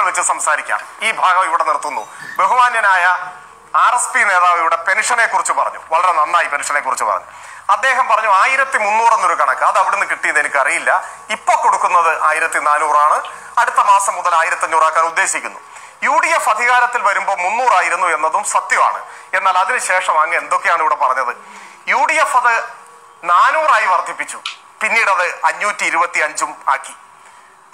വെച്ച് സംസാരിക്കാം. ഈ ഭാഗം ഇവിടെ നിർത്തുന്നു. ബഹുമാന്യനായ RSP നേതാവ് ഇവിടെ പെൻഷനെ കുറിച്ച് പറഞ്ഞു. വളരെ നന്നായി പെൻഷനെ കുറിച്ച് പറഞ്ഞു. അദ്ദേഹം പറഞ്ഞു 1300 എന്നൊരു കണക്ക്. അത് അവിടുന്ന് കിട്ടിയത് എനിക്കറിയില്ല. ഇപ്പൊ കൊടുക്കുന്നത് 1400 അടുത്ത മാസം മുതൽ 1500 ആക്കാൻ ഉദ്ദേശിക്കുന്നു. UDF അധികാരത്തിൽ വരുമ്പോൾ 300 ആയിരുന്നു എന്നതും സത്യമാണ്. എന്നാൽ അതിനുശേഷം അങ്ങ് എന്തൊക്കെയാണ് ഇവിടെ പറഞ്ഞത്? UDF അത് 400 വർദ്ധിപ്പിച്ചു, പിന്നീട് അത് 525 ആക്കി.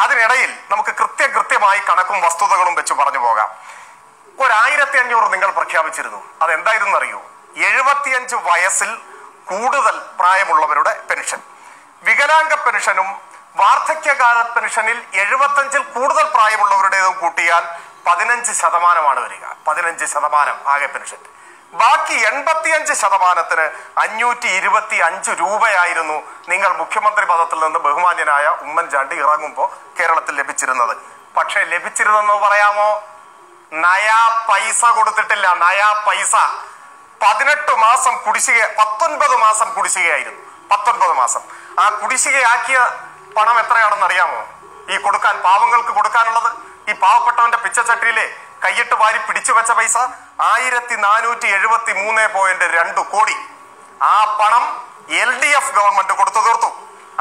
അതിനിടയിൽ നമുക്ക് കൃത്യമായി കണക്കും വസ്തുതകളും വെച്ച് പറഞ്ഞു പോകാം. 1500 നിങ്ങൾ പ്രഖ്യാപിച്ചിരുന്നു. അതെന്തായിരുന്നു അറിയൂ? 75 വയസ്സിൽ കൂടുതൽ പ്രായമുള്ളവരുടെ പെൻഷൻ. വികലാംഗ പെൻഷനും വാർദ്ധക്യകാല പെൻഷനിൽ 75 കൂടുതൽ പ്രായമുള്ളവരുടേതും കൂട്ടിയാൽ 15% വരിക. 15% ആകെ പെൻഷൻ. ബാക്കി 85%-ന് 525 രൂപയായിരുന്നു നിങ്ങൾ മുഖ്യമന്ത്രി പദത്തിൽ നിന്ന് ബഹുമാന്യനായ ഉമ്മൻചാണ്ടി ഇറങ്ങുമ്പോൾ കേരളത്തിൽ ലഭിച്ചിരുന്നത്. പക്ഷേ ലഭിച്ചിരുന്നെന്ന് പറയാമോ? നയാ പൈസ കൊടുത്തിട്ടില്ല. നയാ പൈസ. 18 മാസം കുടിശ്ശിക, 19 മാസം കുടിശ്ശികയായിരുന്നു. 19 മാസം. ആ കുടിശ്ശികയാക്കിയ പണം എത്രയാണെന്ന് അറിയാമോ? ഈ കൊടുക്കാൻ, പാവങ്ങൾക്ക് കൊടുക്കാനുള്ളത്, ഈ പാവപ്പെട്ടവന്റെ പിച്ചച്ചട്ടിയിലെ കൈയിട്ട് വാരി പിടിച്ചു വെച്ച പൈസ 1473.2 കോടി. ആ പണം LDF ഗവൺമെന്റ് കൊടുത്തു തീർത്തു.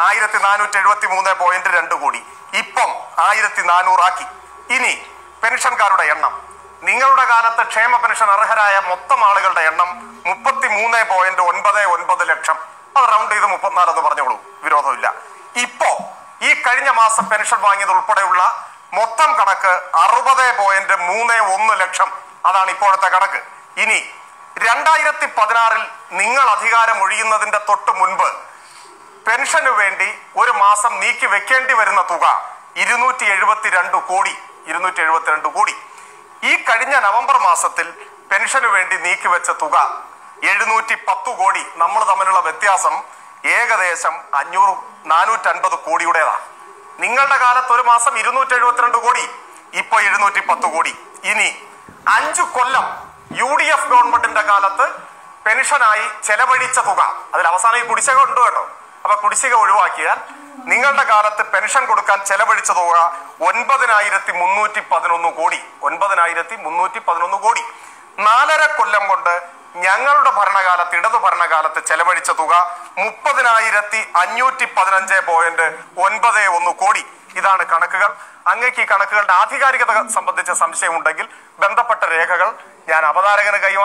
1473.2 കോടി. ഇപ്പം 1400 ആക്കി. ഇനി പെൻഷൻകാരുടെ എണ്ണം, നിങ്ങളുടെ കാലത്ത് ക്ഷേമ പെൻഷൻ അർഹരായ മൊത്തം ആളുകളുടെ എണ്ണം 33.99 ലക്ഷം. അത് റൗണ്ട് ചെയ്ത് 34 എന്ന് പറഞ്ഞോളൂ, വിരോധമില്ല. ഇപ്പോ ഈ കഴിഞ്ഞ മാസം പെൻഷൻ വാങ്ങിയത് ഉൾപ്പെടെയുള്ള മൊത്തം കണക്ക് 60.31 ലക്ഷം. അതാണ് ഇപ്പോഴത്തെ കണക്ക്. ഇനി 2016 നിങ്ങൾ അധികാരം ഒഴിയുന്നതിന്റെ തൊട്ട് മുൻപ് പെൻഷന് വേണ്ടി ഒരു മാസം നീക്കി വെക്കേണ്ടി വരുന്ന തുക 272 കോടി. 272 കോടി. ഈ കഴിഞ്ഞ നവംബർ മാസത്തിൽ പെൻഷന് വേണ്ടി നീക്കിവെച്ച തുക 710 കോടി. നമ്മൾ തമ്മിലുള്ള വ്യത്യാസം ഏകദേശം 450 കോടിയുടേതാണ്. നിങ്ങളുടെ കാലത്ത് ഒരു മാസം 272 കോടി, ഇപ്പൊ 710 കോടി. ഇനി 5 കൊല്ലം UDF ഗവൺമെന്റിന്റെ കാലത്ത് പെൻഷനായി ചെലവഴിച്ച തുക, അതിൽ അവസാനം ഈ കുടിശ്ശിക ഉണ്ട് കേട്ടോ. അപ്പൊ കുടിശ്ശിക ഒഴിവാക്കിയാൽ നിങ്ങളുടെ കാലത്ത് പെൻഷൻ കൊടുക്കാൻ ചെലവഴിച്ച തുക 9311 കോടി. 9311 കോടി. 4.5 കൊല്ലം കൊണ്ട് ഞങ്ങളുടെ ഭരണകാലത്ത്, ഇടതു ഭരണകാലത്ത് ചെലവഴിച്ച തുക 30,515.91 കോടി. ഇതാണ് കണക്കുകൾ. അങ്ങേക്ക് ഈ കണക്കുകളുടെ ആധികാരികത സംബന്ധിച്ച സംശയമുണ്ടെങ്കിൽ ബന്ധപ്പെട്ട രേഖകൾ ഞാൻ അവതാരകന് കൈമാറാം.